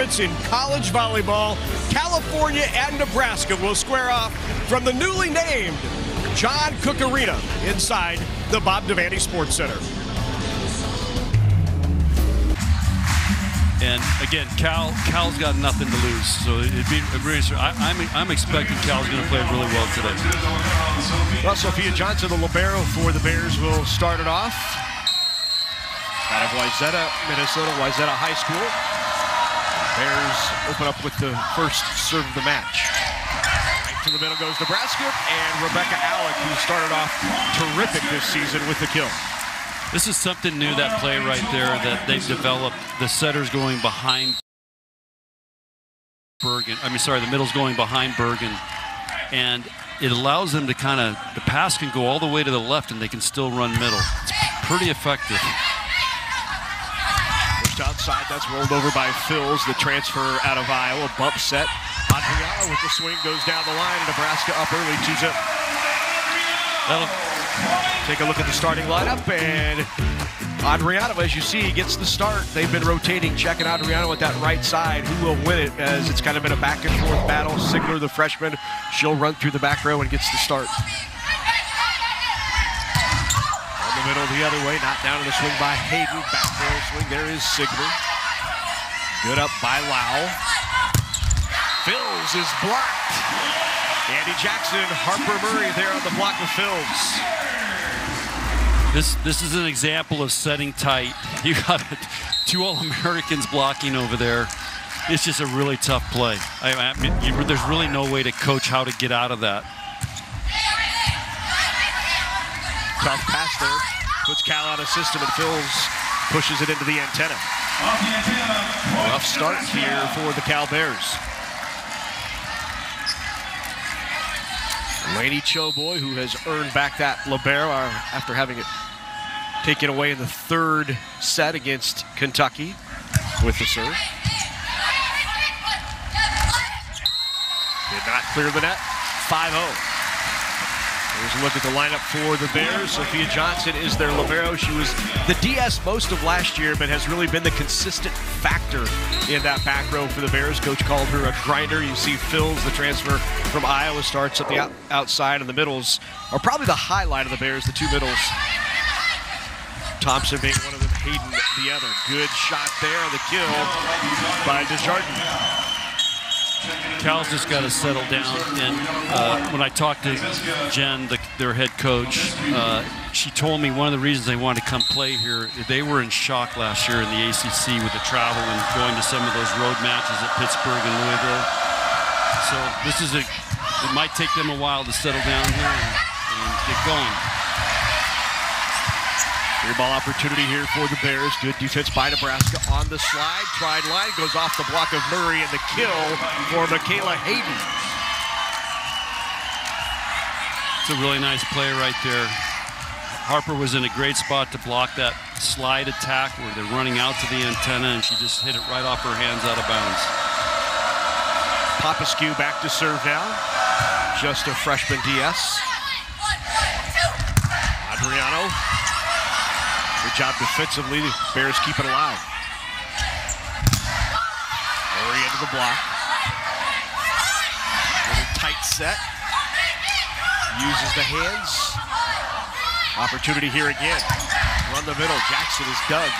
tournaments in college volleyball. California and Nebraska will square off from the newly named John Cook Arena inside the Bob Devaney Sports Center. And again, Cal's got nothing to lose, so it'd be really. I'm expecting Cal's going to play really well today. Well, Sophia Johnson, the libero for the Bears, will start it off. Out of Wayzata, Minnesota, Wayzata High School. Bears open up with the first serve of the match. Right to the middle goes Nebraska, and Rebekah Allick, who started off terrific this season with the kill. This is something new, that play right there that they've developed. The setter's going behind Bergen. The middle's going behind Bergen. And it allows them to the pass can go all the way to the left and they can still run middle. It's pretty effective. Pushed outside, that's rolled over by Phils, the transfer out of Iowa. Bump set. Adriano with the swing goes down the line. Nebraska up early, 2-zip. Take a look at the starting lineup, and Adriano, as you see, gets the start. They've been rotating, checking Adriano at that right side. Who will win it, as it's kind of been a back and forth battle. Sigler, the freshman, she'll run through the back row and gets the start. On the middle the other way, not down to the swing by Hayden. Back row swing, there is Sigler. Good up by Lau. Phils is blocked. Andi Jackson, Harper Murray there on the block of Phils. This is an example of setting tight. You got two All-Americans blocking over there. It's just a really tough play. There's really no way to coach how to get out of that. Tough pass there. Puts Cal out of system, and Phils pushes it into the antenna. Rough start here for the Cal Bears. Lainey Choboy, who has earned back that libero after having it taken away in the third set against Kentucky with the serve. Did not clear the net, 5-0. Here's a look at the lineup for the Bears. Sophia Johnson is their libero. She was the DS most of last year, but has really been the consistent factor in that back row for the Bears. Coach called her a grinder. You see Phils, the transfer from Iowa, starts at the outside, and the middles are probably the highlight of the Bears, the two middles. Thompson being one of them, Hayden the other. Good shot there, the kill by DeJardin. Cal's just got to settle down, and when I talked to Jen, their head coach, she told me one of the reasons they wanted to come play here, they were in shock last year in the ACC with the travel and going to some of those road matches at Pittsburgh and Louisville. So it might take them a while to settle down here and get going. Free ball opportunity here for the Bears. Good defense by Nebraska on the slide. Tried line, goes off the block of Murray, and the kill for Michaela Hayden. It's a really nice play right there. Harper was in a great spot to block that slide attack where they're running out to the antenna, and she just hit it right off her hands out of bounds. Popescu back to serve now. Just a freshman DS. Adriano. Good job defensively. The Bears keep it alive. Murray into the block. Little tight set. Uses the hands. Opportunity here again. Run the middle. Jackson is dug.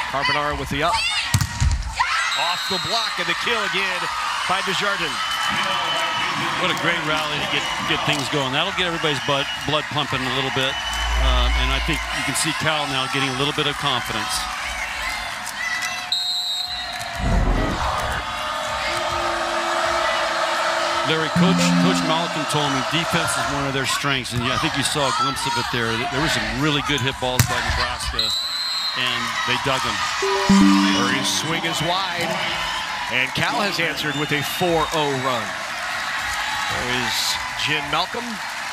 Carbonara with the up. Off the block, and the kill again by DeJardin. What a great rally to get things going. That'll get everybody's blood pumping a little bit. And I think you can see Cal now getting a little bit of confidence. Larry, Coach Malkin told me defense is one of their strengths, and I think you saw a glimpse of it there. There were some really good hit balls by Nebraska, and they dug them. Murray's swing is wide, and Cal has answered with a 4-0 run. There is Jen Malcolm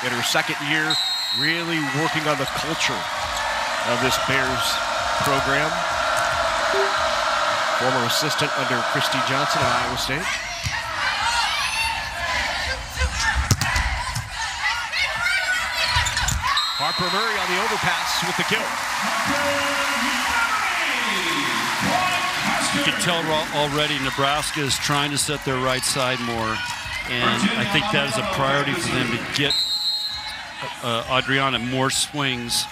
in her second year, really working on the culture of this Bears program. Former assistant under Christy Johnson at Iowa State. Harper Murray on the overpass with the kill. can tell already Nebraska is trying to set their right side more, and I think that is a priority for them to get Adriana more swings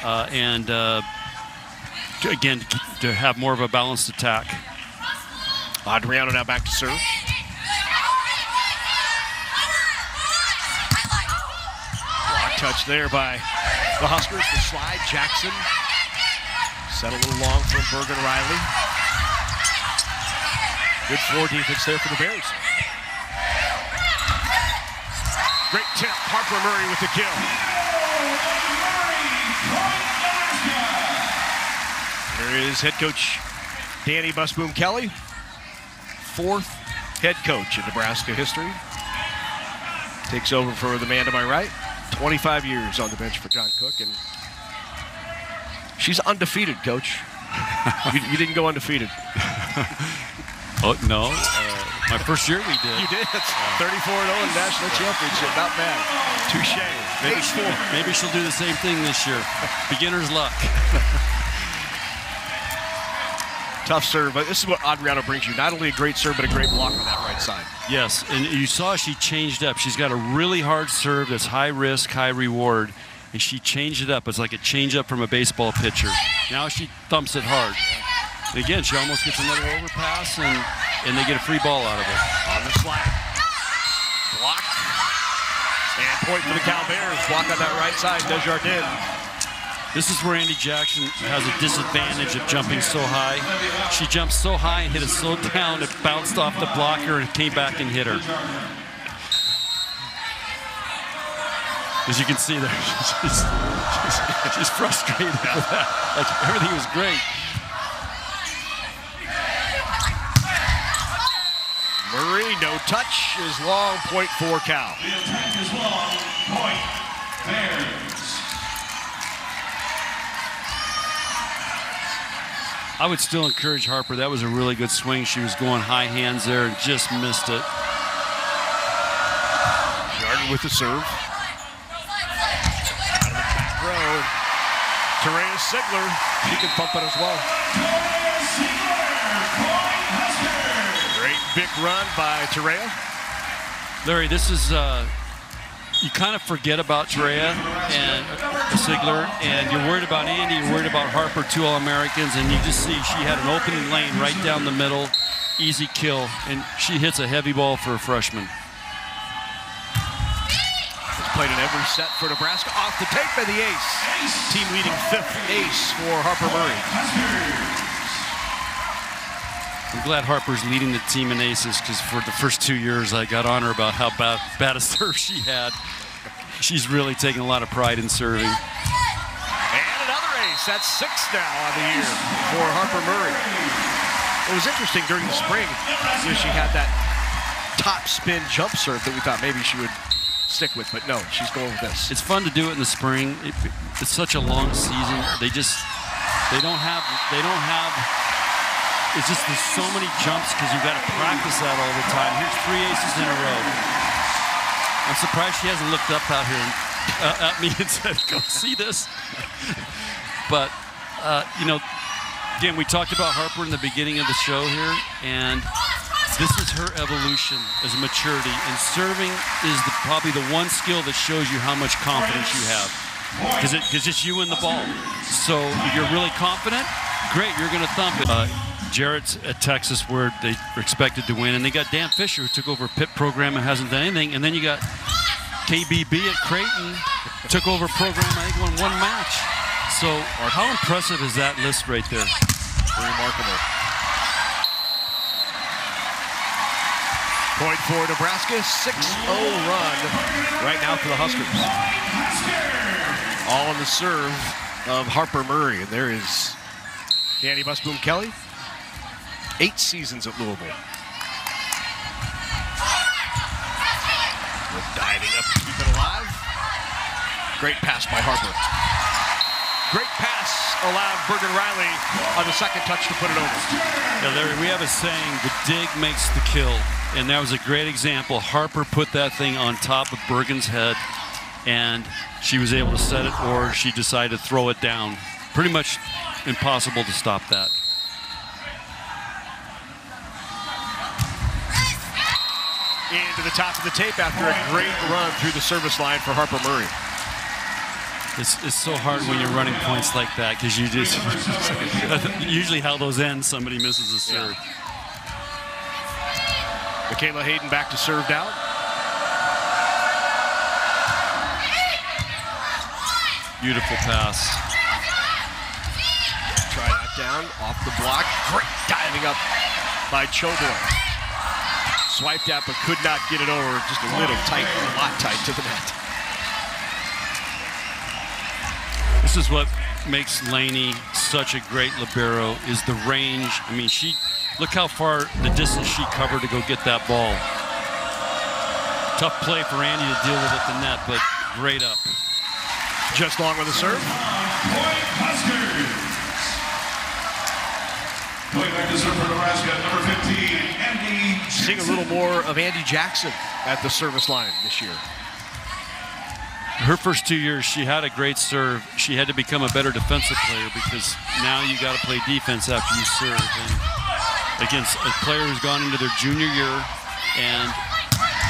and again, to have more of a balanced attack. Adriana now back to serve. Block touch there by the Huskers. The slide, Jackson. Set a little long from Bergen Riley. Good floor defense there for the Bears. Great tip, Harper Murray with the kill. There is head coach Danny Busboom Kelly, 4th head coach in Nebraska history. Takes over for the man to my right. 25 years on the bench for John Cook, and she's undefeated, Coach. You didn't go undefeated. Oh, no. My first year we did. You did. It's 34-0 in national championship. Not bad. Touche. Maybe she'll do the same thing this year. Beginner's luck. Tough serve, but this is what Adriana brings you. Not only a great serve, but a great block on that right side. Yes, and you saw she changed up. She's got a really hard serve that's high risk, high reward, and she changed it up. It's like a change up from a baseball pitcher. Now she thumps it hard. And again, she almost gets another overpass, and they get a free ball out of it. On the slide. Blocked. And point for the Cal Bears. Block on that right side, DeJardin. This is where Andi Jackson has a disadvantage of jumping so high. She jumped so high and hit it so down, it bounced off the blocker and came back and hit her. As you can see there, she's frustrated with that. Like, everything was great. Murray, no touch, is long, point for Cal. The attack is long, point, Bears. I would still encourage Harper. That was a really good swing. She was going high hands there and just missed it. Jordan with the serve. Out of the back row. Terea Sigler, she can pump it as well. Great big run by Terea. Larry, this is, you kind of forget about Terea and Sigler, and you're worried about Andi, you're worried about Harper, 2 All-Americans, and you just see she had an opening lane right down the middle, easy kill, and she hits a heavy ball for a freshman. It's played in every set for Nebraska. Off the tape by the ace. Team leading 5th ace for Harper Murray. I'm glad Harper's leading the team in aces, because for the first 2 years I got on her about how bad a serve she had. She's really taking a lot of pride in serving. And another ace. That's 6 now on the year for Harper Murray. It was interesting during the spring, she had that top spin jump serve that we thought maybe she would stick with, but no, she's going with this. It's fun to do it in the spring. It's such a long season. They don't have. It's just there's so many jumps because you've got to practice that all the time. Here's 3 aces in a row. I'm surprised she hasn't looked up out here at me and said, "Go see this." But you know, again, we talked about Harper in the beginning of the show here, and this is her evolution as maturity. And serving is probably the one skill that shows you how much confidence you have, because it's you and the ball. So if you're really confident, great, you're going to thump it. Jarrett's at Texas, where they were expected to win, and they got Dan Fisher, who took over a Pitt program and hasn't done anything, and then you got KBB at Creighton, took over a program, I think, won 1 match. So how impressive is that list right there? Remarkable. Point for Nebraska, 6-0 run right now for the Huskers. All on the serve of Harper Murray, and there is Danny Busboom Kelly. 8 seasons at Louisville. We're diving up to keep it alive. Great pass by Harper. Great pass allowed Bergen Riley on the second touch to put it over. Yeah, Larry, we have a saying, the dig makes the kill. And that was a great example. Harper put that thing on top of Bergen's head, and she was able to set it, or she decided to throw it down. Pretty much impossible to stop that. into the top of the tape after a great run through the service line for Harper Murray. It's so hard when you're running points like that because you just usually how those end, somebody misses a serve. Yeah. Michaela Hayden back to serve out. Beautiful pass. Try that down off the block. Great diving up by Choboy. Swiped at but could not get it over. Just a little tight, a lot tight to the net. This is what makes Laney such a great libero is the range. I mean, look how far the distance she covered to go get that ball. Tough play for Andi to deal with at the net, but great up. Just long with the serve. Going back to serve for Nebraska, number 15, Andi Jackson. Seeing a little more of Andi Jackson at the service line this year. Her first 2 years, she had a great serve. She had to become a better defensive player because now you got to play defense after you serve. And against a player who's gone into their junior year, and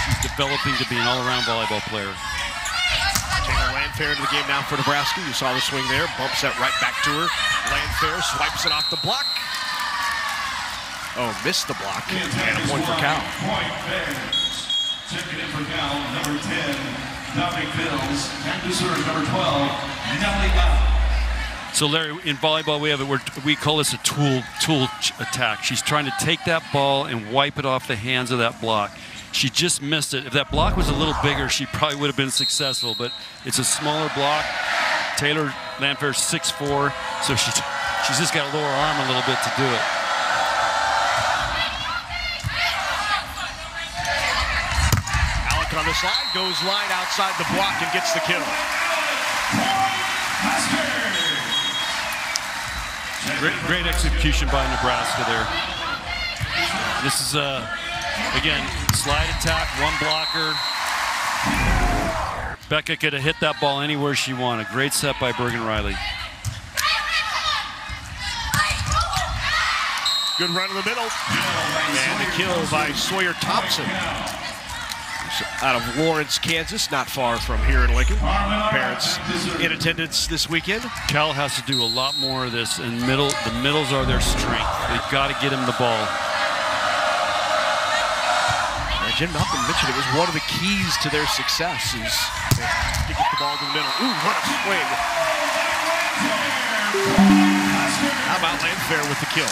she's developing to be an all-around volleyball player. Taylor Landfair into the game now for Nebraska. You saw the swing there. Bumps that right back to her. Landfair swipes it off the block. Oh, missed the block. And a point for Cal. Point Bears. Checking in for Cal, number 10. Dominic Bills, and to serve number 12, Nellie Out. So Larry, in volleyball we call this a tool attack. She's trying to take that ball and wipe it off the hands of that block. She just missed it. If that block was a little bigger, she probably would have been successful, but it's a smaller block. Taylor Landfair's 6'4", so she's just got to lower her arm a little bit to do it. On the slide, goes line outside the block and gets the kill. Great execution by Nebraska there. This is, again, slide attack, one blocker. Rebekah could have hit that ball anywhere she wanted. Great set by Bergen Riley. Good run in the middle. And the kill by Sawyer Thompson. Out of Lawrence, Kansas, not far from here in Lincoln. Parents in attendance this weekend. Cal has to do a lot more of this, and the middles are their strength. They've got to get him the ball. Jim Malcolm mentioned it was one of the keys to their success is to get the ball to the middle. Ooh, what a swing. How about Landfair with the kill?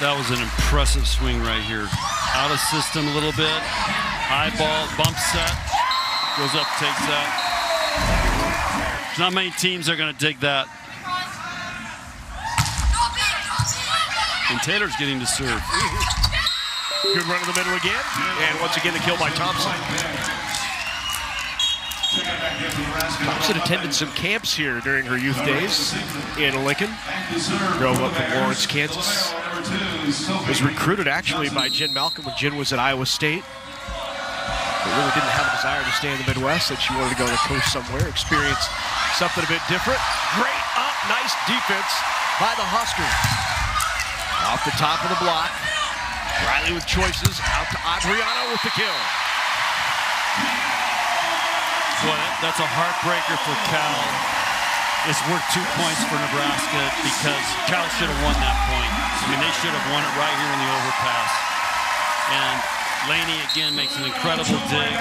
That was an impressive swing right here. Out of system a little bit. High ball, bump set, goes up, takes that. There's not many teams that are going to dig that. And Taylor's getting to serve. Good run in the middle again. And once again, the kill by Thompson. Thompson attended some camps here during her youth days in Lincoln. Drove up from Lawrence, Kansas. Was recruited actually by Jen Malcolm when Jen was at Iowa State. But really didn't have a desire to stay in the Midwest, that she wanted to go to the coast somewhere, experience something a bit different. Great up, nice defense by the Huskers. Off the top of the block. Riley with choices, out to Adriano with the kill. Boy, that's a heartbreaker for Cal. It's worth 2 points for Nebraska because Cal should have won that point. I mean, they should have won it right here in the overpass. And Laney again makes an incredible dig.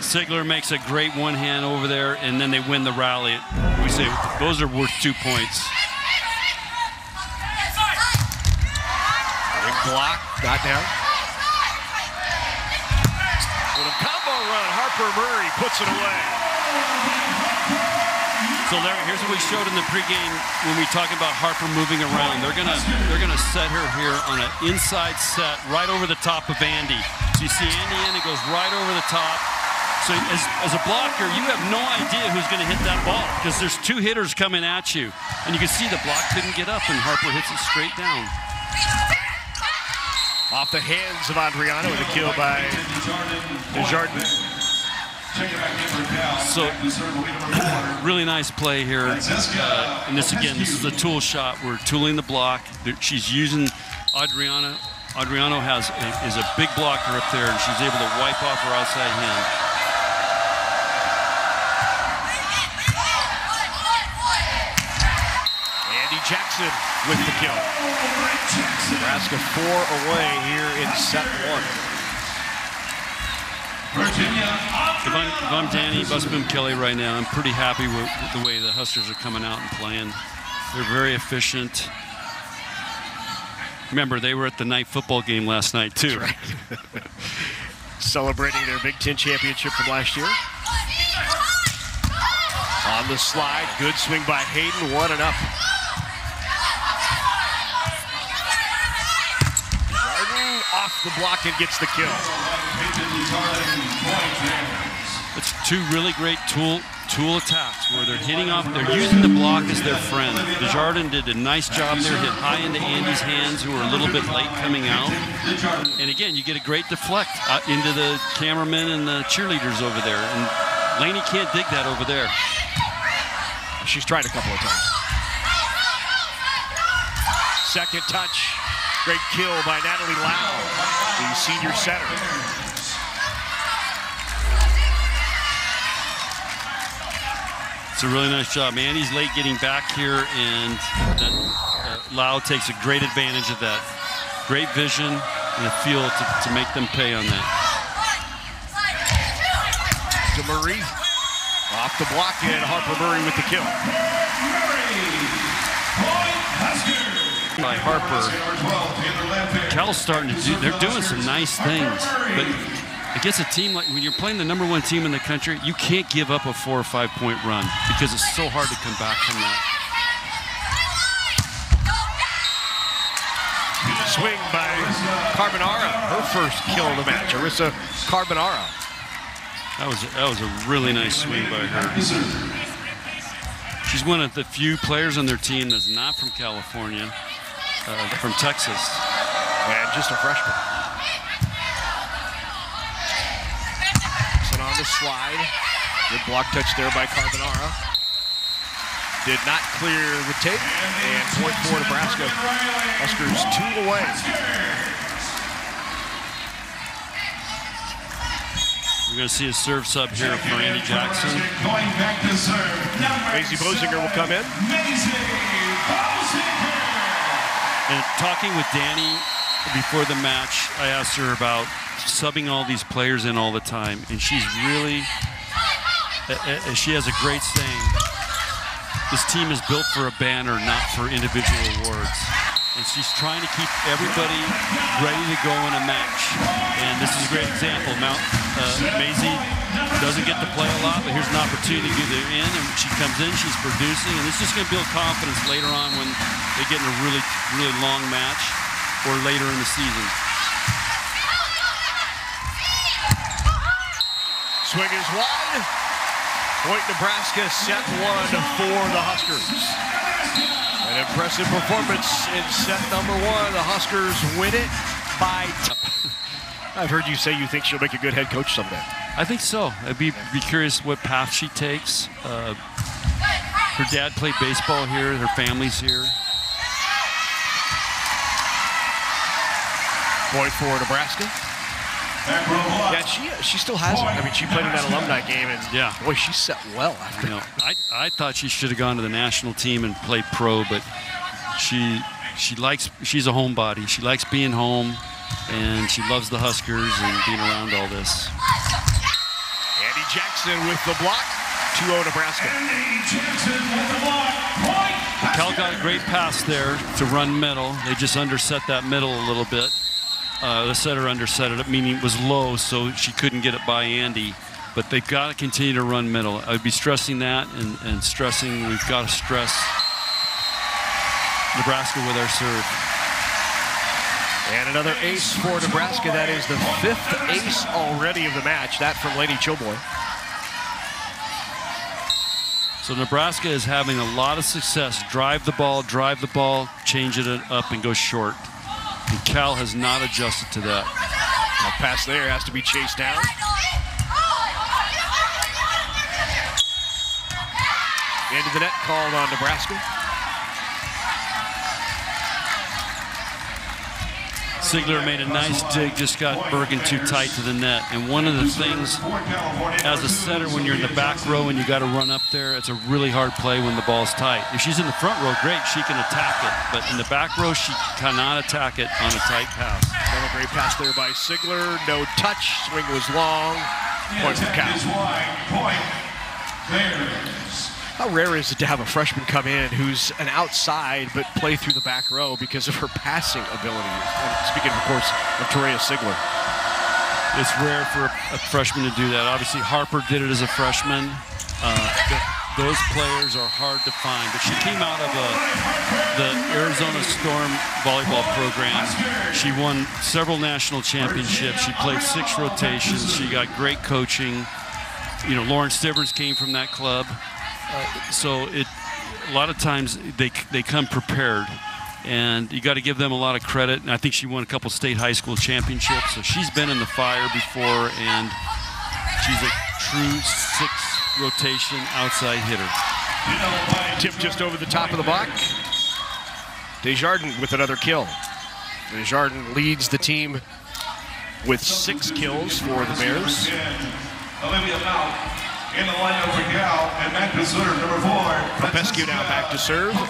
Sigler makes a great one hand over there, and then they win the rally. We say those are worth 2 points. Big block, got down. With a combo run, Harper Murray puts it away. So Larry, here's what we showed in the pregame when we talk about Harper moving around. They're gonna set her here on an inside set right over the top of Andi. So you see Andi in, it goes right over the top. So as a blocker, you have no idea who's gonna hit that ball because there's 2 hitters coming at you. And you can see the block couldn't get up and Harper hits it straight down. Off the hands of Adriano with a kill by DeJardin. So, really nice play here. And this is a tool shot. We're tooling the block. She's using Adriana Adriano is a big blocker up there, and she's able to wipe off her outside hand. Andi Jackson with the kill. Nebraska 4 away here in set 1. If I'm Danny Busboom-Kelly right now, I'm pretty happy with the way the Huskers are coming out and playing. They're very efficient. Remember, they were at the night football game last night, too. That's right. Celebrating their Big Ten championship from last year. On the slide, good swing by Hayden, 1-up. DeJardin off the block and gets the kill. It's two really great tool attacks where they're hitting off, they're using the block as their friend. DeJardin did a nice job there, hit high into Andi's hands, who were a little bit late coming out. And again, you get a great deflect into the cameramen and the cheerleaders over there. And Laney can't dig that over there. She's tried a couple of times. Second touch. Great kill by Natalie Lau, the senior setter. It's a really nice job. Andi's late getting back here, and Lau takes a great advantage of that. Great vision and a feel to make them pay on that. To Murray. Off the block, and Harper Murray with the kill. By Harper. Cal's starting to they're doing some nice things, but against a team like, when you're playing the #1 team in the country, you can't give up a 4 or 5 point run because it's so hard to come back from that. Swing by Carbonara, her first kill of the match. Arissa Carbonara. That was a really nice swing by her. She's one of the few players on their team that's not from California, from Texas. And just a freshman. On the slide. Good block touch there by Carbonara. Did not clear the tape. And point for Nebraska. Huskers 2 away. We're going to see a serve sub here for Andi Jackson. Maisie Bosinger will come in. And talking with Danny before the match, I asked her about subbing all these players in all the time, and she's really, she has a great saying, this team is built for a banner, not for individual awards. And she's trying to keep everybody ready to go in a match. And this is a great example. Maisie doesn't get to play a lot, but here's an opportunity to get her in, and she comes in, she's producing, and it's just going to build confidence later on when they get in a really, really long match or later in the season. Swing is wide. Point Nebraska, set 1 for the Huskers. An impressive performance in set number 1. The Huskers win it by... I've heard you say you think she'll make a good head coach someday. I think so. I'd be curious what path she takes. Her dad played baseball here. Her family's here. Point for Nebraska. Yeah, she still has it. I mean, she played in that alumni game, and yeah, boy, she set well after. You know, I thought she should have gone to the national team and played pro, but she's a homebody. She likes being home, and she loves the Huskers and being around all this. Andi Jackson with the block. 2-0 Nebraska. Cal got a great pass there to run middle. They just underset that middle a little bit. The setter underset it, meaning it was low, so she couldn't get it by Andi. But they've got to continue to run middle. I would be stressing that and stressing we've got to stress Nebraska with our serve. And another ace for Nebraska. That is the 5th ace already of the match. That from Lady Choboy. So Nebraska is having a lot of success. Drive the ball, change it up, and go short. And Cal has not adjusted to that. That pass there has to be chased down. Into the net called on Nebraska. Sigler made a nice dig, just got Bergen too tight to the net. And one of the things, as a setter, when you're in the back row and you got to run up there, it's a really hard play when the ball's tight. If she's in the front row, great, she can attack it. But in the back row, she cannot attack it on a tight pass. Another great pass there by Sigler. No touch. Swing was long. Point for Cal. How rare is it to have a freshman come in who's an outside but play through the back row because of her passing ability? And speaking, of course, of Toria Sigler. It's rare for a freshman to do that. Obviously, Harper did it as a freshman. Those players are hard to find. But she came out of the Arizona Storm volleyball program. She won several national championships. She played 6 rotations. She got great coaching. You know, Lauren Stivers came from that club. So a lot of times they come prepared, and you got to give them a lot of credit. And I think she won a couple state high school championships, so she's been in the fire before, and she's a true 6-rotation outside hitter. Tip just over the top of the block. DeJardin with another kill. DeJardin leads the team with 6 kills for the Bears. In the lineup for Cal, and back to serve, number 4. Popescu now back to serve. And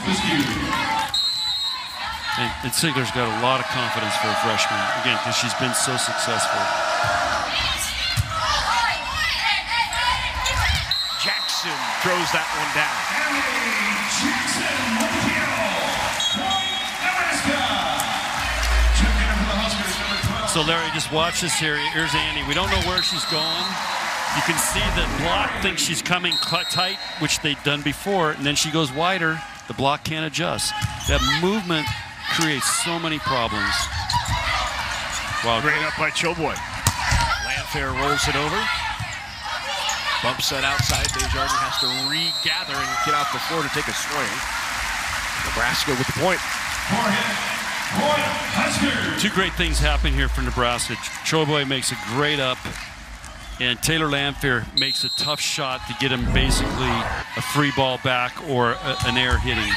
Sigler's got a lot of confidence for a freshman, again, because she's been so successful. Jackson throws that one down. Andi Jackson with the kill. Nebraska. Checking in for the Huskers, number 12. So Larry, just watch this here. Here's Andi. We don't know where she's going. You can see the block thinks she's coming tight, which they've done before, and then she goes wider. The block can't adjust. That movement creates so many problems. Wow. Great up by Choboy. Landfair rolls it over. Bump set outside. DeJardin has to regather and get off the floor to take a swing. Nebraska with the point. Point, Huskers. 2 great things happen here for Nebraska. Choboy makes a great up, and Taylor Landfair makes a tough shot to get him basically a free ball back or an air hitting.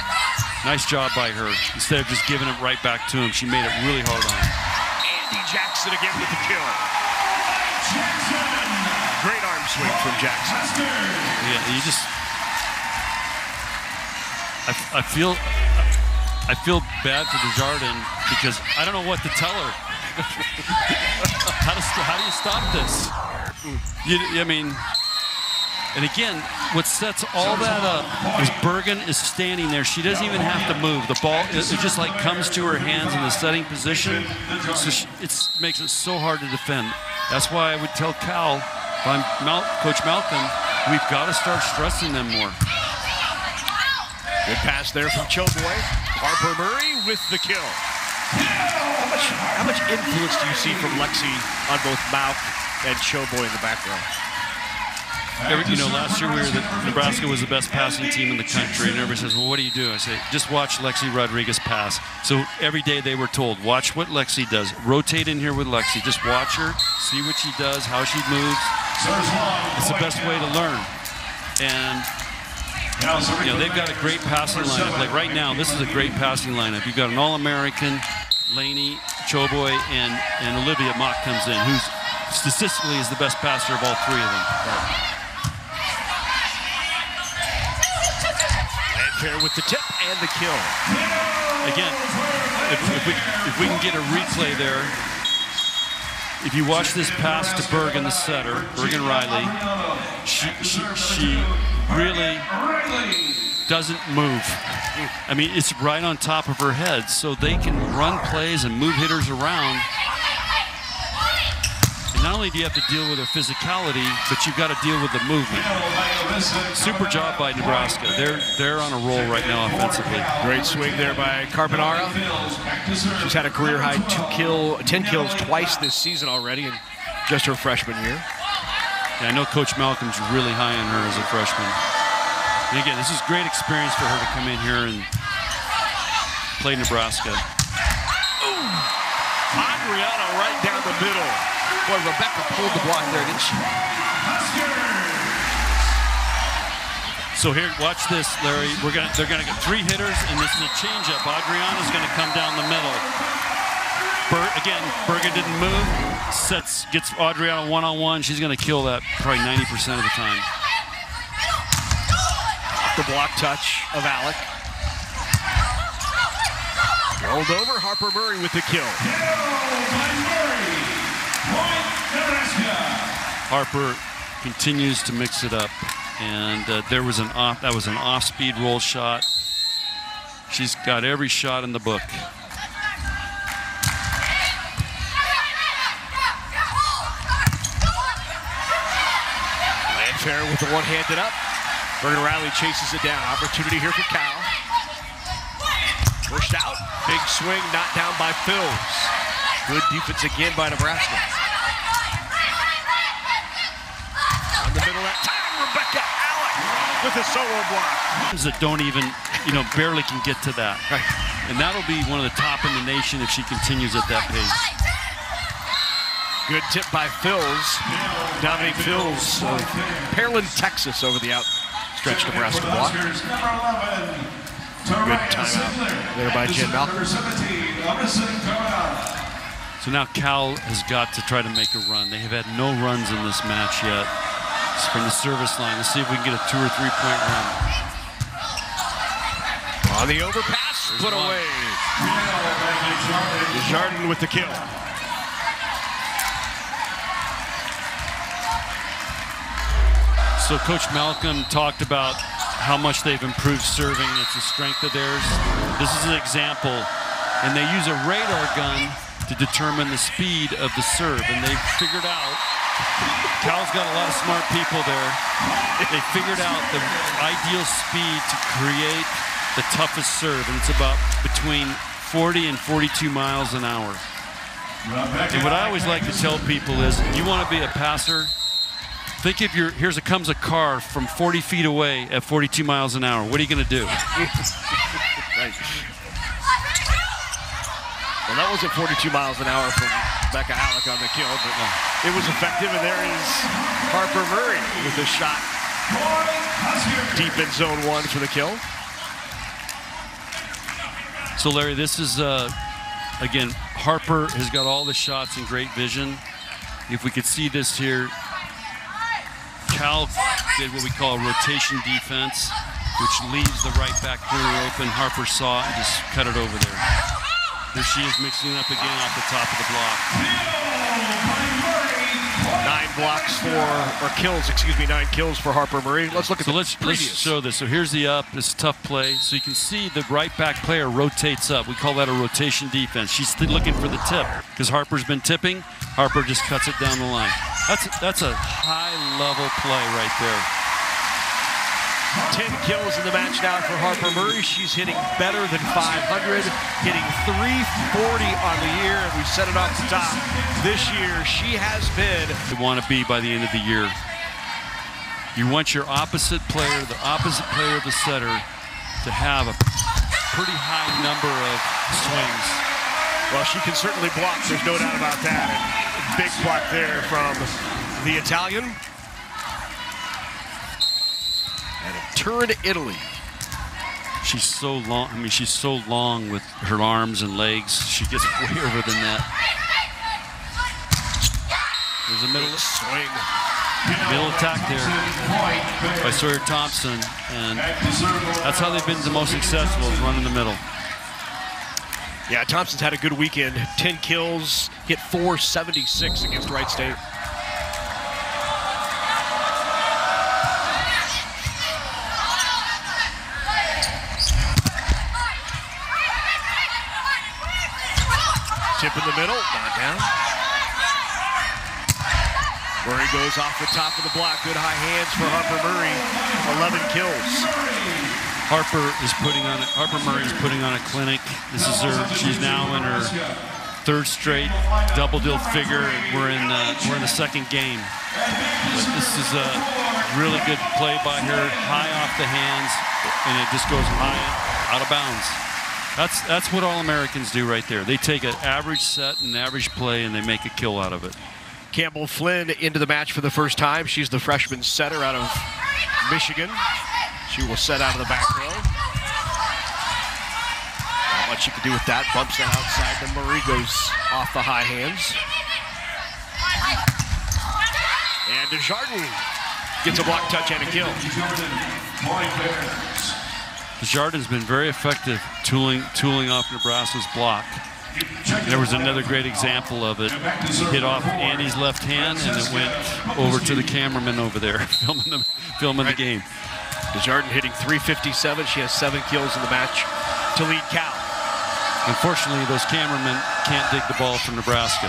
Nice job by her. Instead of just giving it right back to him, she made it really hard on him. Andi Jackson again with the kill. Great arm swing from Jackson. Yeah, you just... I feel bad for DeJardin because I don't know what to tell her. How do you stop this? I mean, and again, what sets all that up is Bergen is standing there. She doesn't even have to move. The ball, it just like comes to her hands in the setting position. So it makes it so hard to defend. That's why I would tell Cal, if I'm Coach Malcolm, we've got to start stressing them more. Good pass there from Choboy. Harper Murray with the kill. How much influence do you see from Lexi on both Malk and Choboy in the back row? Last year Nebraska was the best passing team in the country, and everybody says, well, what do you do? I say, just watch Lexi Rodriguez pass. So every day they were told, watch what Lexi does. Rotate in here with Lexi. Just watch her, see what she does, how she moves. It's the best way to learn. And they've got a great passing lineup. Like right now, this is a great passing lineup. You've got an All-American, Laney, Choboy, and Olivia Mock comes in, who's statistically is the best passer of all 3 of them. Landfair with the tip and the kill. Again, if we can get a replay there, if you watch this pass to Bergen, the setter, Bergen Riley, she really doesn't move. I mean, it's right on top of her head, so they can run plays and move hitters around. And not only do you have to deal with her physicality, but you've got to deal with the movement. Super job by Nebraska. They're on a roll right now offensively. Great swing there by Carbonara. She's had a career-high 10 kills twice this season already in just her freshman year. Yeah, I know Coach Malcolm's really high on her as a freshman. And again, this is great experience for her to come in here and play Nebraska. Adriana right down the middle. Boy, Rebekah pulled the block there, didn't she? So here, watch this, Larry. They're gonna get 3 hitters, and this is a changeup. Adriana's gonna come down the middle. Again, Berga didn't move. Gets Adriana one-on-one. She's going to kill that probably 90% of the time. Off the block touch of Allick. Rolled over, Harper Murray with the kill. Harper continues to mix it up, and that was an off-speed roll shot. She's got every shot in the book. Landfair with the one-handed up. Bergen Riley chases it down. Opportunity here for Cal. Pushed out. Big swing, not down by Phils. Good defense again by Nebraska. On the middle that time, Rebekah Allick with a solo block. That don't even, barely can get to that. Right. And that'll be one of the top in the nation if she continues at that pace. Good tip by Phils. Dominique Phils of Pearland, Texas over the outstretched Nebraska block. Good timeout there by Jen Malcolm. So now Cal has got to try to make a run. They have had no runs in this match yet. It's from the service line. Let's see if we can get a 2 or 3 point run. On the overpass, put away. DeJardin with the kill. So Coach Malcolm talked about how much they've improved serving. It's a strength of theirs. This is an example. And they use a radar gun to determine the speed of the serve. And they've figured out, Cal's got a lot of smart people there. They figured out the ideal speed to create the toughest serve. And it's about between 40 and 42 miles an hour. And what I always like to tell people is, you want to be a passer, think if comes a car from 40 feet away at 42 miles an hour. What are you going to do? Right. Well, that wasn't 42 miles an hour from Rebekah Allick on the kill, but it was effective, and there is Harper Murray with a shot deep in zone 1 for the kill. So, Larry, this is, again, Harper has got all the shots and great vision. If we could see this here, Cal did what we call a rotation defense, which leaves the right back corner open. Harper saw it and just cut it over there. There she is mixing it up again off the top of the block. 9 kills for Harper Murray. Let's look at let's show this. So here's the up, this tough play. So you can see the right back player rotates up. We call that a rotation defense. She's looking for the tip because Harper's been tipping. Harper just cuts it down the line. That's a high-level play right there. 10 kills in the match now for Harper Murray. She's hitting better than 500, hitting 340 on the year, and we set it off the top. This year, she has been. You want to be by the end of the year. You want your opposite player, the opposite player of the setter, to have a pretty high number of swings. Well, she can certainly block, there's no doubt about that. And big block there from the Italian. And a turn to Italy. She's so long. I mean, she's so long with her arms and legs. She gets way over the net. There's a middle swing. Middle attack there by Sawyer Thompson. And that's how they've been the most successful, is running the middle. Yeah, Thompson's had a good weekend. 10 kills, hit .476 against Wright State. Tip in the middle, not down. Murray goes off the top of the block. Good high hands for Harper Murray. 11 kills. Harper Murray is putting on a clinic. This is her. She's now in her 3rd straight double-deal figure. We're in the 2nd game. But this is a really good play by her, high off the hands, and it just goes high out of bounds. That's what All-Americans do right there. They take an average set and average play, and they make a kill out of it. Campbell Flynn into the match for the first time. She's the freshman setter out of Michigan. She will set out of the back row. Not much she can do with that. Bumps that outside. Then Murray goes off the high hands. And DeJardin gets a block touch and a kill. DeJardin's been very effective tooling off Nebraska's block. There was another great example of it. Hit off Andi's left hand and it went over to the cameraman over there filming the game. DeJardin hitting .357. She has 7 kills in the match to lead Cal. Unfortunately, those cameramen can't dig the ball for Nebraska.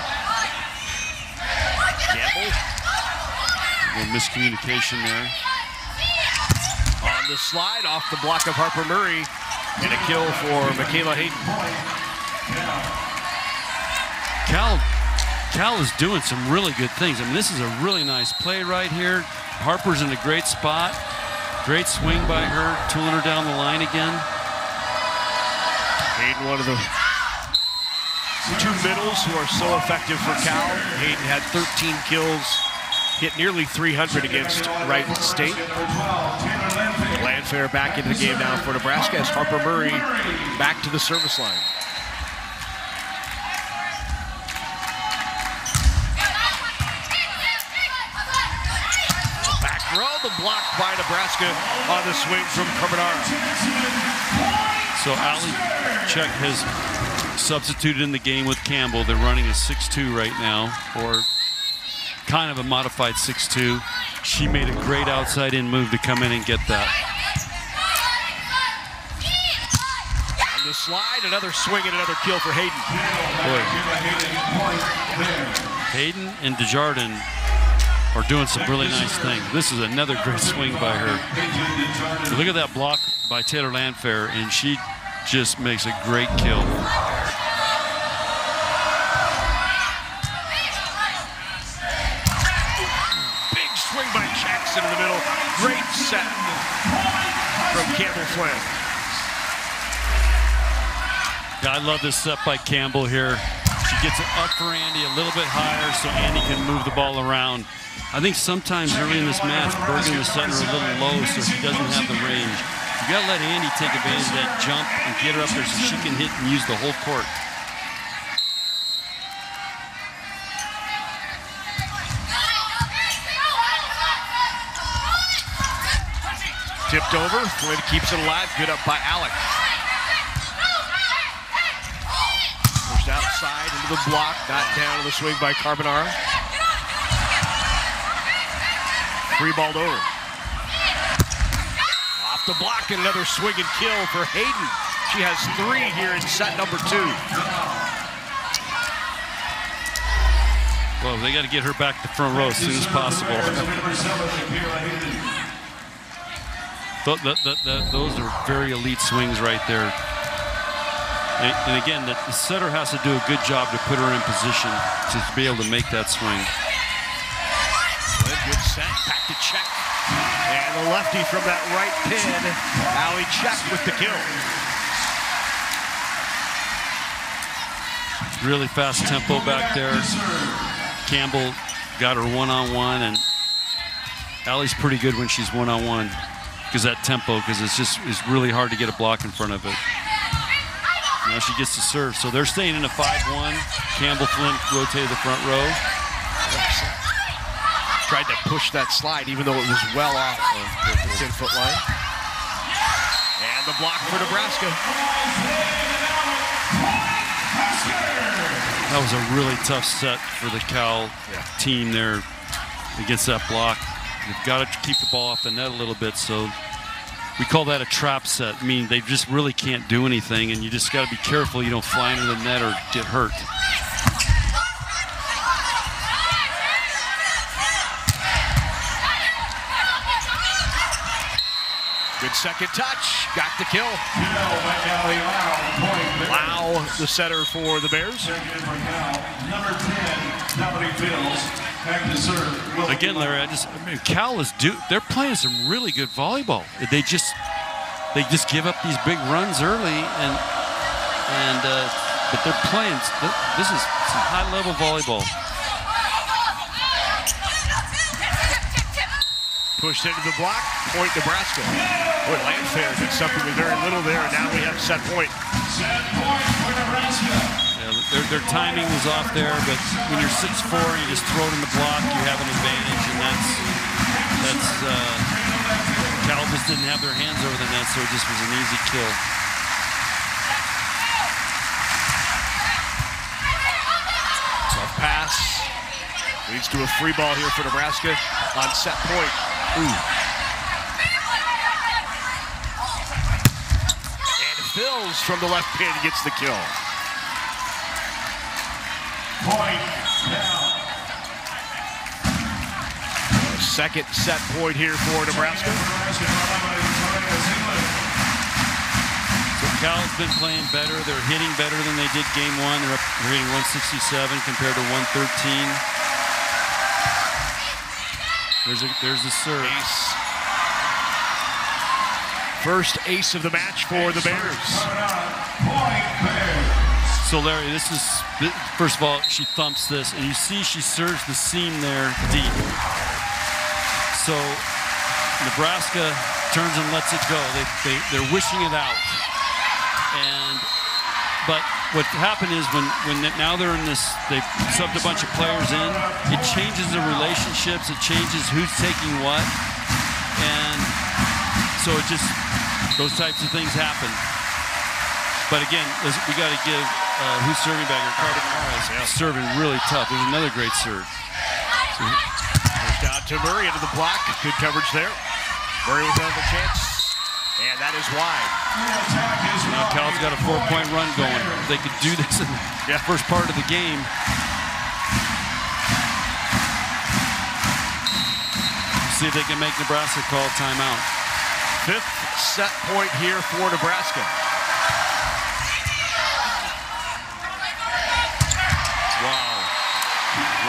Campbell. A little miscommunication there. On the slide, off the block of Harper Murray, and a kill for Michaela Hayden. Cal is doing some really good things. I mean, this is a really nice play right here. Harper's in a great spot. Great swing by her, tooling her down the line again. Hayden, one of the 2 middles who are so effective for Cal. Hayden had 13 kills, hit nearly 300 against Wright State. Landfair back into the game now for Nebraska as Harper Murray back to the service line. Back row, the block by Nebraska on the swing from Carbonara. So Allick has substituted in the game with Campbell. They're running a 6-2 right now, or kind of a modified 6-2. She made a great outside-in move to come in and get that. On the slide, another swing and another kill for Hayden. Boy. Hayden and DeJardin are doing some really nice things. This is another great swing by her. So look at that block by Taylor Landfair, and she just makes a great kill. Big swing by Jackson in the middle. Great set from Campbell Flynn. I love this set by Campbell here. She gets it up for Andi a little bit higher so Andi can move the ball around. I think sometimes early in this match, Bergen is setting her a little low so she doesn't have the range. You gotta let Andi take advantage of that jump and get her up there so she can hit and use the whole court. Tipped over, Flynn keeps it alive, good up by Allick. Pushed outside into the block, not down to the swing by Carbonara. Free balled over. Off the block and another swing and kill for Hayden. She has 3 here in set number 2. Well, they got to get her back to front row as soon as possible. Those are very elite swings right there. And again, the setter has to do a good job to put her in position to be able to make that swing. Good set, back to check. And the lefty from that right pin. Allick check with the kill. Really fast tempo back there. Campbell got her one-on-one, and Allick's pretty good when she's one-on-one because that tempo, because it's really hard to get a block in front of it. Now she gets to serve. So they're staying in a 5-1. Campbell Flynn rotated the front row. Tried to push that slide even though it was well off of the 10-foot line. And the block for Nebraska. That was a really tough set for the Cal team there against that block. They've got to keep the ball off the net a little bit, so we call that a trap set. I mean, they just really can't do anything, and you just got to be careful you don't fly into the net or get hurt. Good second touch, got the kill. Lau, the setter for the Bears. Again, Larry, Cal is they're playing some really good volleyball. They just give up these big runs early, but they're playing. This is some high-level volleyball. pushed into the block. Point Nebraska. Boy, Landfair did something with very little there, and now we have set point. Set point for Nebraska. Yeah, their timing was off there, but when you're 6'4", you just throw it in the block, you have an advantage, and that's Cal just didn't have their hands over the net, so it just was an easy kill. Tough pass. Leads to a free ball here for Nebraska on set point. Ooh. And Phils from the left pin gets the kill. Point down. Second set point here for Nebraska. So Cal's been playing better. They're hitting better than they did game one. They're hitting 167 compared to 113. There's the serve. Ace. First ace of the match for the Bears. So Larry, first of all, she thumps this, and you see she serves the seam there deep. So Nebraska turns and lets it go. They're wishing it out. But what happened is when now they're in this, they've subbed a bunch of players in, it changes the relationships, it changes who's taking what, and so it just, those types of things happen. But again, we got to give, who's serving back here? Carter Morris, serving really tough. There's another great serve. Pushed out to Murray into the block. Good coverage there. Murray with another chance. And that is wide. Now Cal's got a 4-point run going. If they could do this in the first part of the game. See if they can make Nebraska call timeout. Fifth set point here for Nebraska. Wow.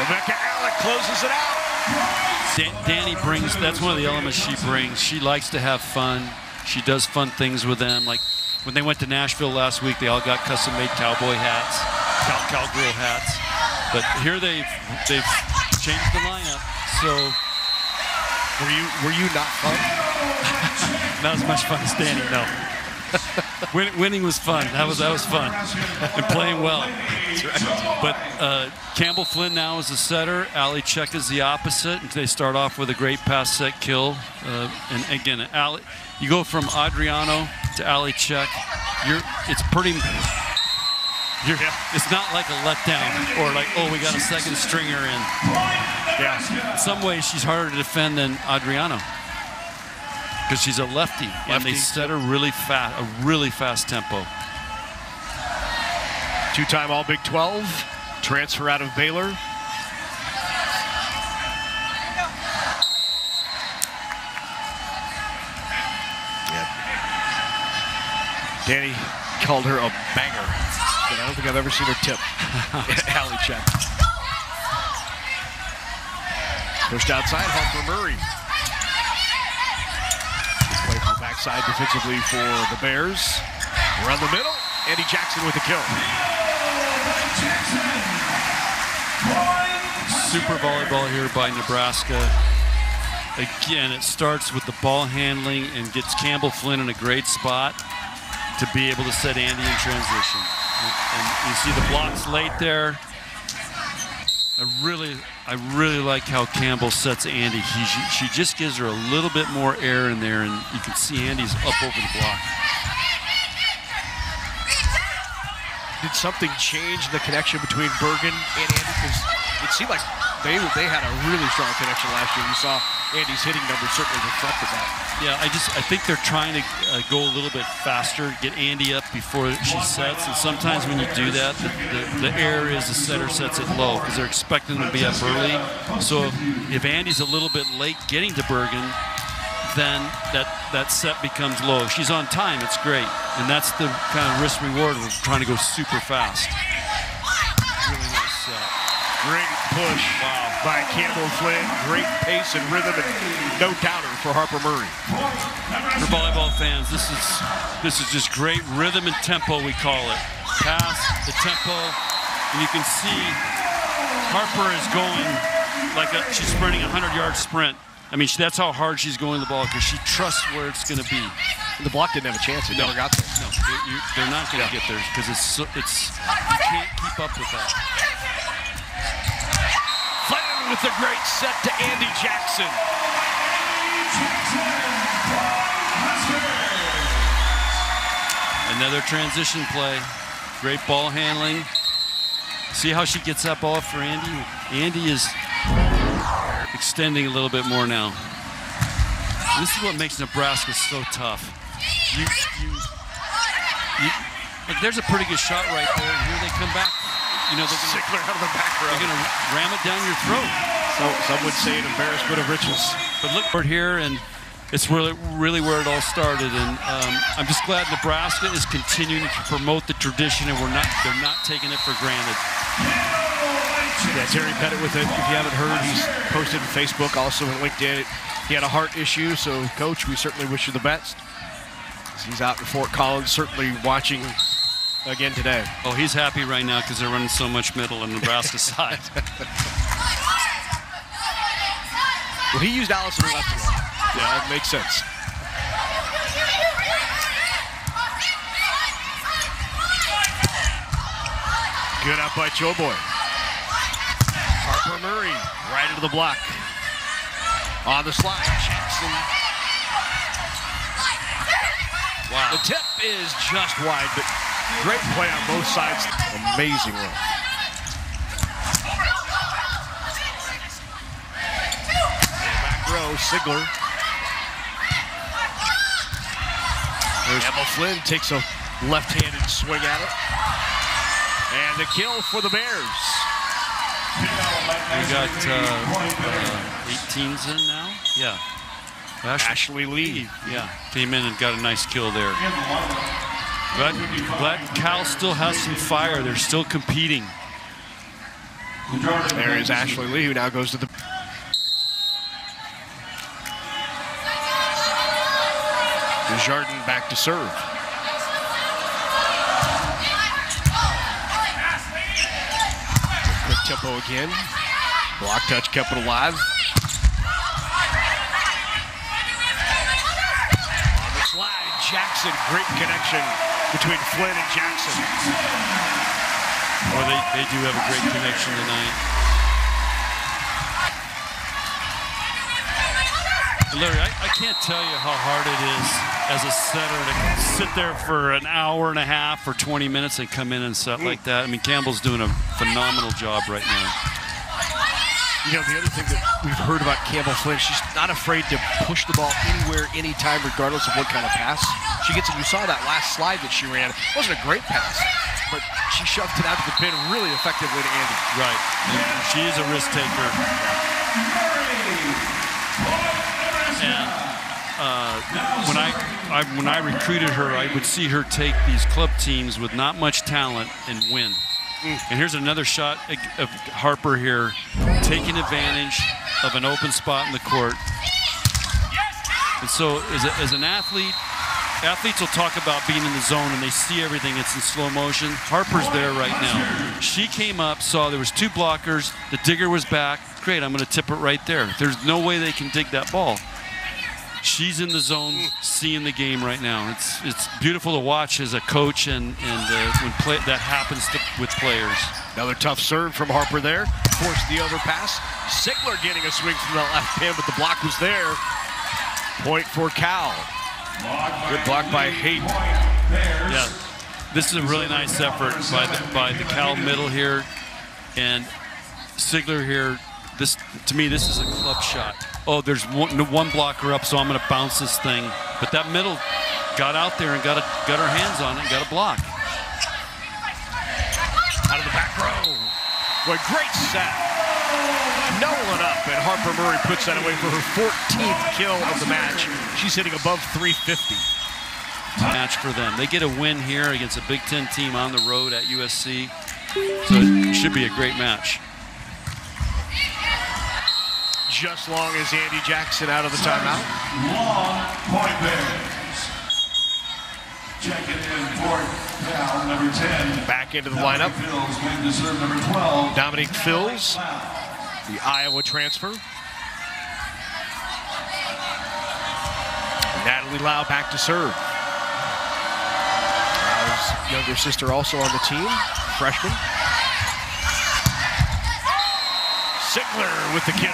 Rebekah Allick closes it out. Danny brings, that's one of the elements she brings. She likes to have fun. She does fun things with them. Like when they went to Nashville last week, they all got custom-made cowboy hats, cowgirl hats. But here they've changed the lineup. So were you not fun? Not as much fun as Danny, no. Winning was fun. That was fun. And playing well. But Campbell Flynn now is the setter. Allick is the opposite. They start off with a great pass set kill. And again, Allick, you go from Adriano to Allick. It's pretty. It's not like a letdown or like, oh, we got a second stringer in. Yeah. In some ways, she's harder to defend than Adriano. Because she's a lefty, and they set her really fast, a really fast tempo. Two-time All-Big 12, transfer out of Baylor. Yep. Danny called her a banger, but I don't think I've ever seen her tip. Allick. Pushed outside, Harper Murray. Play from the backside defensively for the Bears. Around the middle, Andi Jackson with the kill. Super volleyball here by Nebraska. Again, it starts with the ball handling and gets Campbell Flynn in a great spot to be able to set Andi in transition. And you see the blocks late there. I really like how Campbell sets Andi. She just gives her a little bit more air in there, and you can see Andi's up over the block. Did something change the connection between Bergen and Andi? Because it seemed like they had a really strong connection last year. You saw Andi's hitting numbers certainly reflected that. Yeah, I think they're trying to go a little bit faster, get Andi up before she sets. And sometimes when you do that, the error is the setter sets it low because they're expecting them to be up early. So if Andi's a little bit late getting to Bergen, then that set becomes low. If she's on time, it's great. And that's the kind of risk reward of trying to go super fast. Really nice set. Great push by Campbell Flynn. Great pace and rhythm, and no doubter for Harper Murray. For volleyball fans, this is just great rhythm and tempo, we call it. Pass, the tempo, and you can see Harper is going like she's sprinting a 100-yard sprint. I mean, that's how hard she's going to the ball because she trusts where it's going to be. The block didn't have a chance. It never got there. No, they're not going to get there because you can't keep up with that. Flynn with a great set to Andi Jackson. Another transition play. Great ball handling. See how she gets that ball for Andi? Andi is extending a little bit more now. This is what makes Nebraska so tough. Like there's a pretty good shot right there, and here they come back. You know, they're going Sigler out of the back row. They're going to ram it down your throat. So some would say an embarrassment of riches. But look here, and it's really where it all started. And I'm just glad Nebraska is continuing to promote the tradition, and they're not taking it for granted. Yeah, Terry Pettit with it. If you haven't heard, he's posted on Facebook, also on LinkedIn. He had a heart issue, so Coach, we certainly wish you the best. He's out in Fort Collins, certainly watching again today. Oh, he's happy right now because they're running so much middle on Nebraska side. Well, he used Allison left a lot. Yeah, that makes sense. Good up by Joe Boy. Harper Murray right into the block. On the slide, Jackson. Wow. The tip is just wide, but great play on both sides. Amazing run. Back row, Sigler. Emma Flynn takes a left-handed swing at it. And the kill for the Bears. We got 18s in now? Yeah. Ashley Lee. Yeah, came in and got a nice kill there. Glad Cal still has some fire. They're still competing. There is Ashley Lee, who now goes to the... DeJardin back to serve. Quick tempo again. Block touch kept it alive. On the slide, Jackson. Great connection between Flynn and Jackson. Well, they do have a great connection tonight. Larry, I can't tell you how hard it is as a setter to sit there for an hour and a half or 20 minutes and come in and set like that. I mean, Campbell's doing a phenomenal job right now. You know, the other thing that we've heard about Campbell Flynn, she's not afraid to push the ball anywhere, anytime, regardless of what kind of pass she gets. And you saw that last slide that she ran. It wasn't a great pass, but she shoved it out to the pin really effectively to Andi. Right. And she is a risk taker. And when I recruited her, I would see her take these club teams with not much talent and win. And here's another shot of Harper here, taking advantage of an open spot in the court. And so as an athlete, athletes will talk about being in the zone and they see everything. It's in slow motion. Harper's there right now. She came up, saw there was two blockers. The digger was back. Great, I'm going to tip it right there. There's no way they can dig that ball. She's in the zone, seeing the game right now. It's beautiful to watch as a coach, and when that happens with players. Another tough serve from Harper there. Forced the overpass. Sigler getting a swing from the left pin, but the block was there. Point for Cal. Good block by Hayden. Yeah, this is a really nice effort by the Cal middle here, and Sigler here. To me, this is a club shot. Oh, there's one blocker up, so I'm going to bounce this thing. But that middle got out there and got her hands on it and got a block. Out of the back row. Boy, great set. Nolan up, and Harper Murray puts that away for her 14th kill of the match. She's hitting above 350. Match for them. They get a win here against a Big Ten team on the road at USC. So it should be a great match. Just long as Andi Jackson out of the timeout. Long point Bears. Checking in for Cal, number 10. Back into the lineup. Fills going to serve number 12. Dominique Fills, the Iowa transfer. Natalie Lau back to serve. Lau's younger sister also on the team, freshman. Sigler with the kill.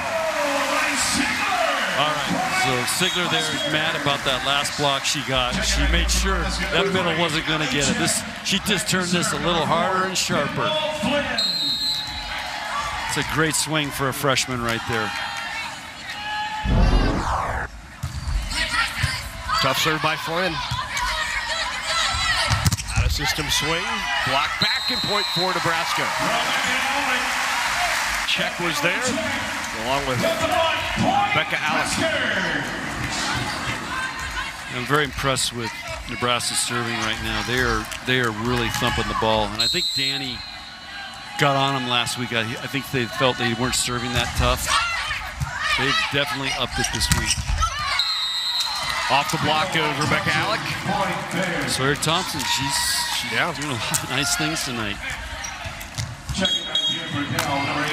All right, so Sigler there is mad about that last block she got. She made sure that middle wasn't going to get it. She just turned this a little harder and sharper. It's a great swing for a freshman right there. Tough serve by Flynn. Out of system swing, block back and point for Nebraska. Check was there, along with Rebekah Allick. I'm very impressed with Nebraska serving right now. They are really thumping the ball, and I think Danny got on them last week. I think they felt they weren't serving that tough. They've definitely upped it this week. Off the block goes Rebekah Allick. Sawyer Thompson, she's doing a lot of nice things tonight.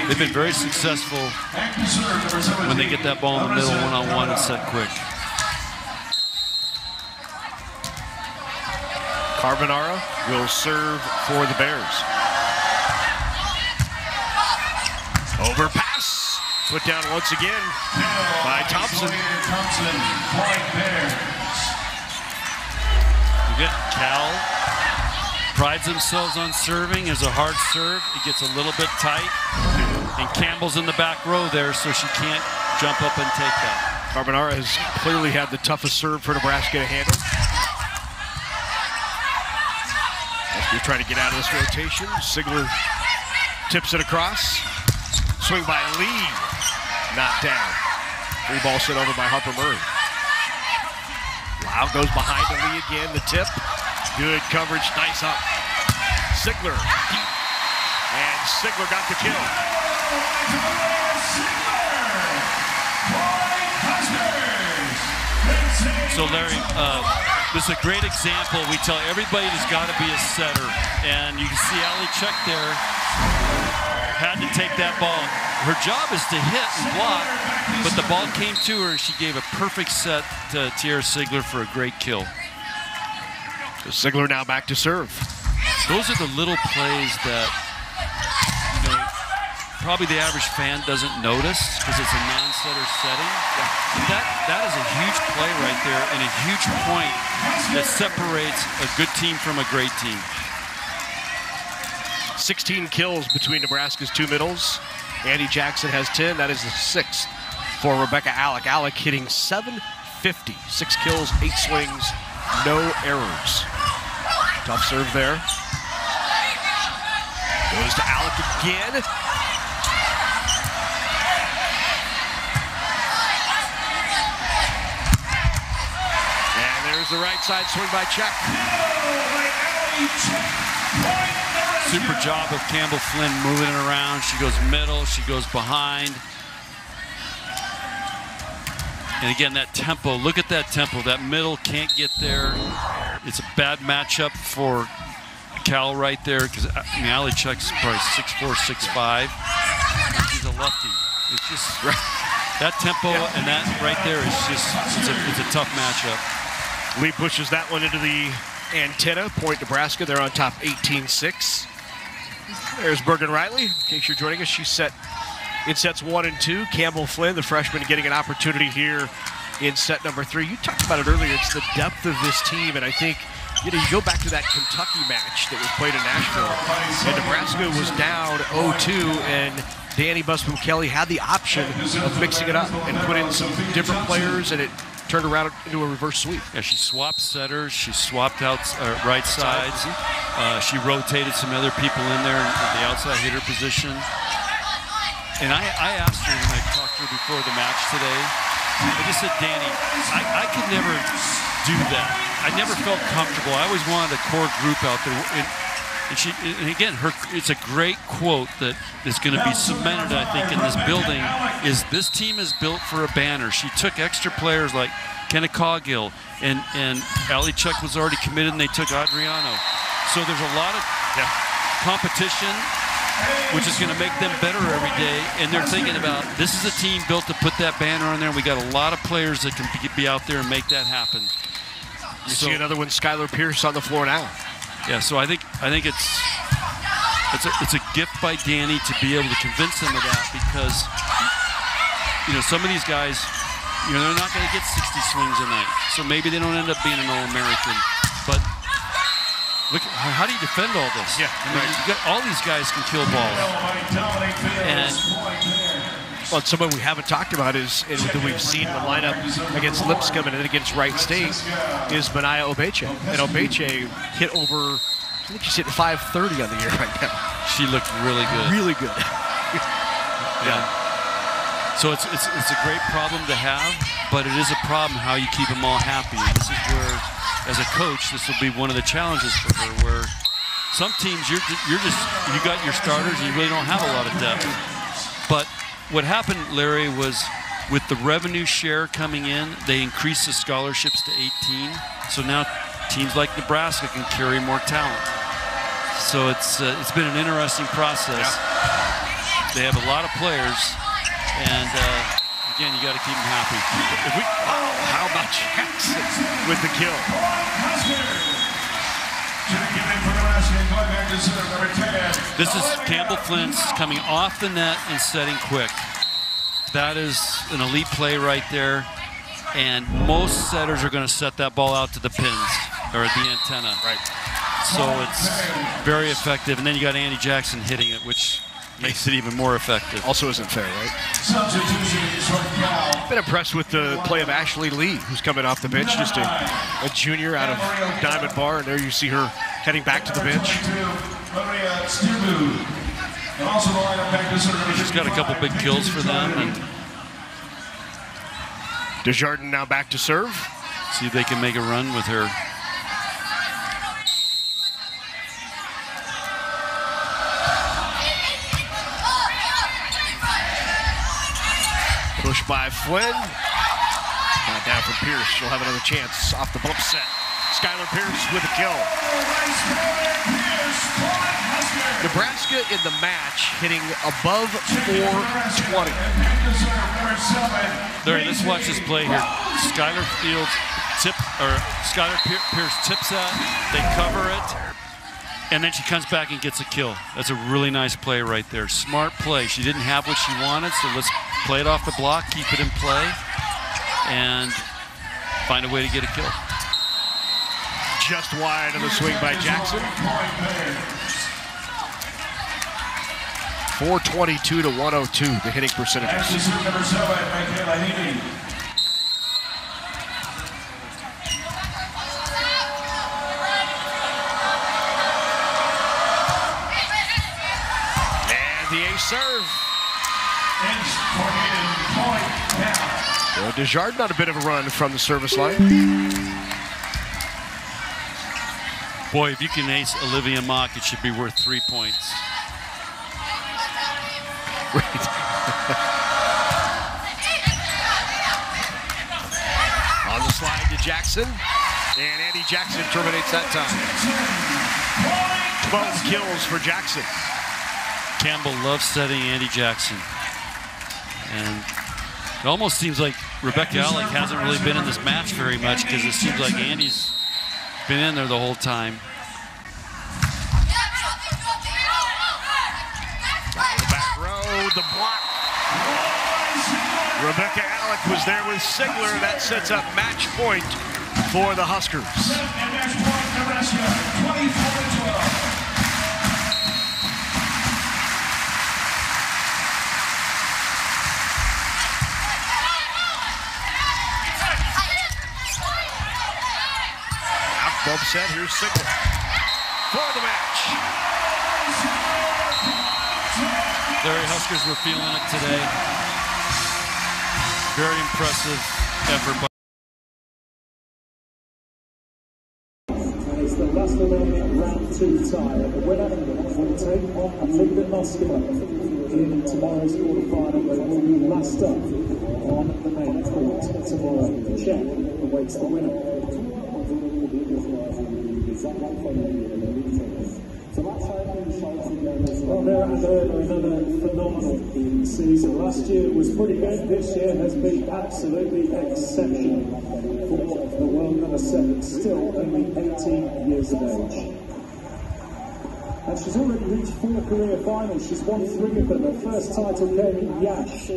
They've been very successful when they get that ball in the middle one-on-one and set quick. Carbonara will serve for the Bears. Overpass, put down once again by Thompson. You get Cal prides themselves on serving as a hard serve. It gets a little bit tight, and Campbell's in the back row there, so she can't jump up and take that. Carbonara has clearly had the toughest serve for Nebraska to handle. We're trying to get out of this rotation. Sigler tips it across. Swing by Lee, not down. Free ball sent over by Harper Murray. Lau goes behind to Lee again, the tip. Good coverage, nice up. Sigler, deep. And Sigler got the kill. So Larry, this is a great example. We tell everybody there's got to be a setter. And you can see Allick there had to take that ball. Her job is to hit and block, but the ball came to her and she gave a perfect set to Tiara Sigler for a great kill. Sigler now back to serve. Those are the little plays that, you know, probably the average fan doesn't notice because it's a non-setter setting. Yeah. That is a huge play right there and a huge point that separates a good team from a great team. 16 kills between Nebraska's two middles. Andi Jackson has 10. That is the 6th for Rebekah Allick. Allick hitting .750. 6 kills, 8 swings, no errors. Tough serve there. Goes to Allick again. And there's the right side swing by Check. Super job of Campbell Flynn moving it around. She goes middle, she goes behind. And again, that tempo, look at that tempo. That middle can't get there. It's a bad matchup for Cal right there because, I mean, Allick is probably 6'4", 6'5". She's a lefty. It's just that tempo and that right there is just, it's a tough matchup. Lee pushes that one into the antenna. Point Nebraska. They're on top 18-6. There's Bergen Riley. In case you're joining us, she's set in sets 1 and 2. Campbell Flynn, the freshman, getting an opportunity here in set number 3. You talked about it earlier. It's the depth of this team, and I think, you know, you go back to that Kentucky match that was played in Nashville, and Nebraska was down 0-2, and Danny Busby-Kelly had the option of mixing it up and put in some different players, and it turned around into a reverse sweep. Yeah, she swapped setters. She swapped out right sides. She rotated some other people in there at the outside hitter position. And I asked her when I talked to her before the match today, I just said, Danny, I could never do that. I never felt comfortable. I always wanted a core group out there. And again, it's a great quote that is going to be cemented, I think, in this building, is this team is built for a banner. She took extra players like Kenna Coggill, and Allick was already committed, and they took Adriano. So there's a lot of competition, which is going to make them better every day. And they're thinking about, this is a team built to put that banner on there, and we got a lot of players that can be out there and make that happen. You see another one, Skylar Pierce on the floor now. Yeah, so I think it's a gift by Danny to be able to convince them of that, because some of these guys, they're not going to get 60 swings a night, so maybe they don't end up being an All-American. But look, how do you defend all this? Yeah, all these guys can kill balls. And well, someone we haven't talked about is, and that we've seen in the lineup against Lipscomb and then against Wright State, is Benaya Obeche. And Obeche hit over, I think she's hitting 530 on the year right now. She looked really good. Really good. Yeah. So it's a great problem to have, but it is a problem how you keep them all happy. And this is where, as a coach, this will be one of the challenges for her, where some teams you got your starters and you really don't have a lot of depth. But what happened, Larry, was with the revenue share coming in, they increased the scholarships to 18. So now teams like Nebraska can carry more talent. So it's been an interesting process. Yeah. They have a lot of players, and again, you got to keep them happy. How about Jackson with the kill? This is Campbell Flint's coming off the net and setting quick. That is an elite play right there, and most setters are going to set that ball out to the pins or the antenna. Right. So it's very effective, and then you got Andi Jackson hitting it, which makes it even more effective. Also isn't fair, right? Been impressed with the play of Ashley Lee, who's coming off the bench, just a junior out of Diamond Bar, and there you see her heading back to the bench. She's got a couple big kills for them. And DeJardin now back to serve. See if they can make a run with her. Push by Flynn. Not down from Pierce. She'll have another chance off the bump set. Skylar Pierce with a kill. Nebraska in the match hitting above 420. Larry, let's watch this play here. Skylar Pierce tips that. They cover it. And then she comes back and gets a kill. That's a really nice play right there. Smart play. She didn't have what she wanted, so let's play it off the block, keep it in play, and find a way to get a kill. Just wide of the swing by Jackson. 422 to 102, the hitting percentages. The ace serve. Well, DeJardin on a bit of a run from the service line. Boy, if you can ace Olivia Mock, it should be worth 3 points. Right. On the slide to Jackson. And Andi Jackson terminates that time. 12 kills for Jackson. Campbell loves setting Andi Jackson. And it almost seems like Rebekah Allick hasn't really been in this match very much, because it seems like Andi's been in there the whole time. The back row, the block. Rebekah Allick was there with Sigler. That sets up match point for the Huskers. Match point, Nebraska, 24-12. Bump set, here's Sigler for the match. Larry, Huskers were feeling it today. Very impressive effort by. It's the last round 2 tie. The winner will take on Nebraska in tomorrow's quarterfinal. They will be last up on the main court tomorrow. Czech awaits the winner. Well, there and another phenomenal season. Last year was pretty good. This year has been absolutely exceptional for the world number 7, still only 18 years of age. And she's already reached 4 career finals. She's won 3 of them. Her first title came in Yash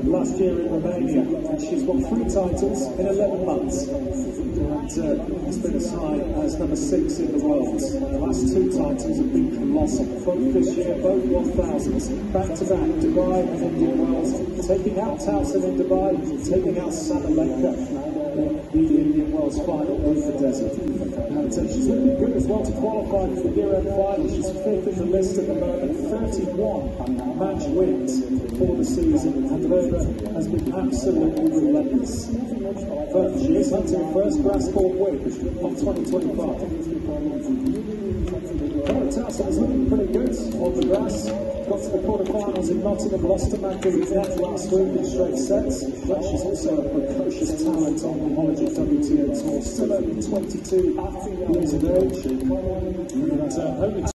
last year in Romania. And she's won 3 titles in 11 months. And it's been as high as number 6 in the world. The last 2 titles have been colossal. Both this year, both 1000s. Back-to-back, Dubai and Indian Wells. Taking out Towson in Dubai, taking out Allick in the Indian Wells final over the desert. And she's looking good as well to qualify for the year-end final. She's 5th in the list at the moment, 31 match wins for the season. And Rebekah has been absolutely relentless. But she is hunting her first grass court win of 2025. Towson is looking pretty good on the grass. Got to the quarterfinals in Nottingham, lost to Manchester last week in straight sets. But she's also a precocious talent on the College WTA Tour. Still only 22 years of age. And only